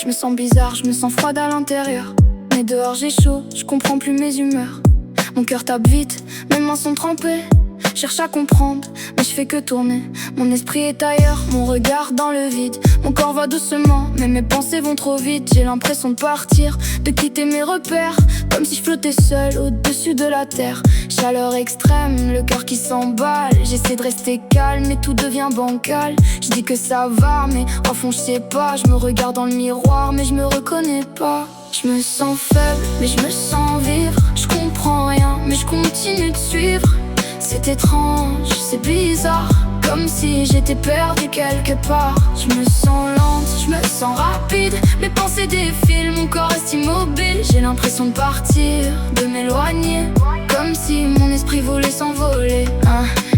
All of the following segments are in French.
Je me sens bizarre, je me sens froide à l'intérieur. Mais dehors j'ai chaud, je comprends plus mes humeurs. Mon cœur tape vite, mes mains sont trempées. Cherche à comprendre, mais je fais que tourner. Mon esprit est ailleurs, mon regard dans le vide. Mon corps va doucement, mais mes pensées vont trop vite. J'ai l'impression de partir, de quitter mes repères, comme si je flottais seul au-dessus de la terre. Chaleur extrême, le cœur qui s'emballe. J'essaie de rester calme, mais tout devient bancal. Je dis que ça va, mais au fond je sais pas. Je me regarde dans le miroir, mais je me reconnais pas. Je me sens faible, mais je me sens vivre. Je comprends rien, mais je continue de suivre. C'est étrange, c'est bizarre, comme si j'étais perdu quelque part. Je me sens lente, je me sens rapide. Mes pensées défilent, mon corps reste immobile. J'ai l'impression de partir, de m'éloigner, comme si mon esprit voulait s'envoler.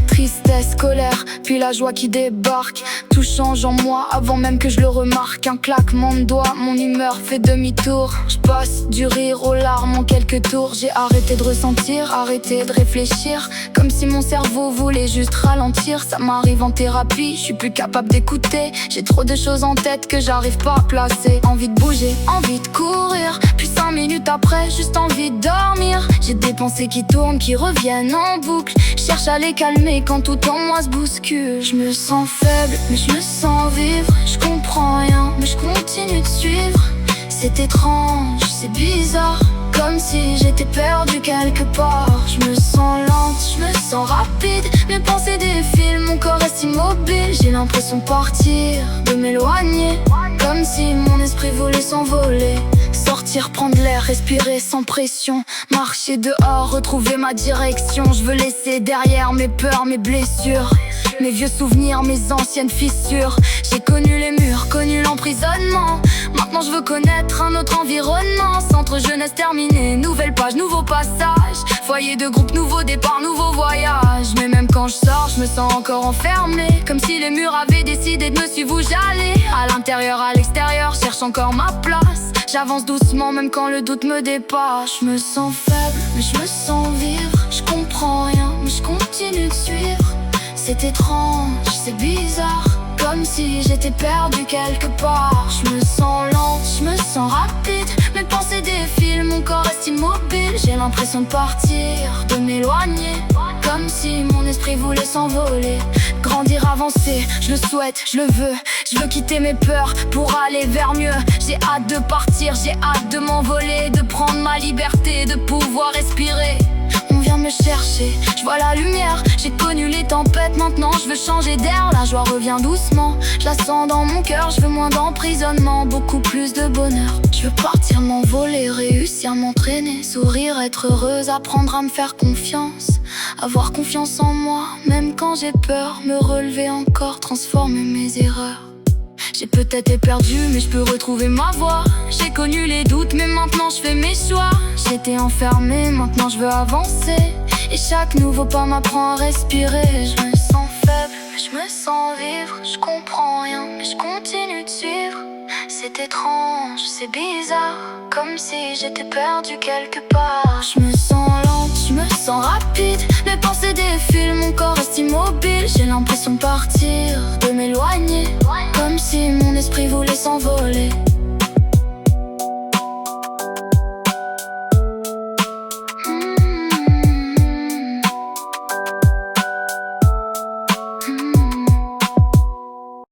Tristesse, colère, puis la joie qui débarque. Tout change en moi avant même que je le remarque. Un claquement de doigts, mon humeur fait demi-tour. Je passe du rire aux larmes en quelques tours. J'ai arrêté de ressentir, arrêté de réfléchir, comme si mon cerveau voulait juste ralentir. Ça m'arrive en thérapie, je suis plus capable d'écouter. J'ai trop de choses en tête que j'arrive pas à placer. Envie de bouger, envie de courir, puis 5 minutes après, juste envie de dormir. J'ai des pensées qui tournent, qui reviennent en boucle. Je cherche à les calmer quand tout en moi se bouscule. Je me sens faible, mais je me sens vivre. Je comprends rien, mais je continue de suivre. C'est étrange, c'est bizarre, comme si j'étais perdu quelque part. Je me sens lente, je me sens rapide. Mes pensées défilent, mon corps reste immobile. J'ai l'impression de partir, de m'éloigner, comme si mon esprit voulait s'envoler. Sortir, prendre l'air, respirer sans pression. Marcher dehors, retrouver ma direction. Je veux laisser derrière mes peurs, mes blessures, mes vieux souvenirs, mes anciennes fissures. J'ai connu les murs, connu l'emprisonnement. Maintenant je veux connaître un autre environnement. Centre jeunesse terminé, nouvelle page, nouveau passage. Foyer de groupe, nouveau départ, nouveau voyage. Mais même quand je sors, je me sens encore enfermé, comme si les murs avaient décidé de me suivre où j'allais. À l'intérieur, à l'extérieur, cherche encore ma place. J'avance doucement même quand le doute me dépasse. Je me sens faible, mais je me sens vivre. Je comprends rien, mais je continue de suivre. C'est étrange, c'est bizarre, comme si j'étais perdu quelque part. Je me sens lente, je me sens rapide. Mes pensées défilent, mon corps reste immobile. J'ai l'impression de partir, de m'éloigner, comme si mon esprit voulait s'envoler. Grandir, avancer, je le souhaite, je le veux. Je veux quitter mes peurs pour aller vers mieux. J'ai hâte de partir, j'ai hâte de m'envoler, de prendre ma liberté, de pouvoir respirer. On vient me chercher, je vois la lumière. J'ai connu les tempêtes, maintenant je veux changer d'air. La joie revient doucement, je la sens dans mon cœur. Je veux moins d'emprisonnement, beaucoup plus de bonheur. Je veux partir, m'envoler, réussir, m'entraîner, sourire, être heureuse, apprendre à me faire confiance. Avoir confiance en moi, même quand j'ai peur. Me relever encore, transformer mes erreurs. J'ai peut-être été perdu, mais je peux retrouver ma voie. J'ai connu les doutes, mais maintenant je fais mes choix. J'étais enfermée, maintenant je veux avancer. Et chaque nouveau pas m'apprend à respirer. Je me sens faible, mais je me sens vivre. Je comprends rien, mais je continue de suivre. C'est étrange, c'est bizarre, comme si j'étais perdu quelque part. Je me sens lente, je me sens rapide. Mes pensées défilent, mon corps reste immobile. J'ai l'impression de partir, de m'éloigner, comme si mon esprit voulait s'envoler.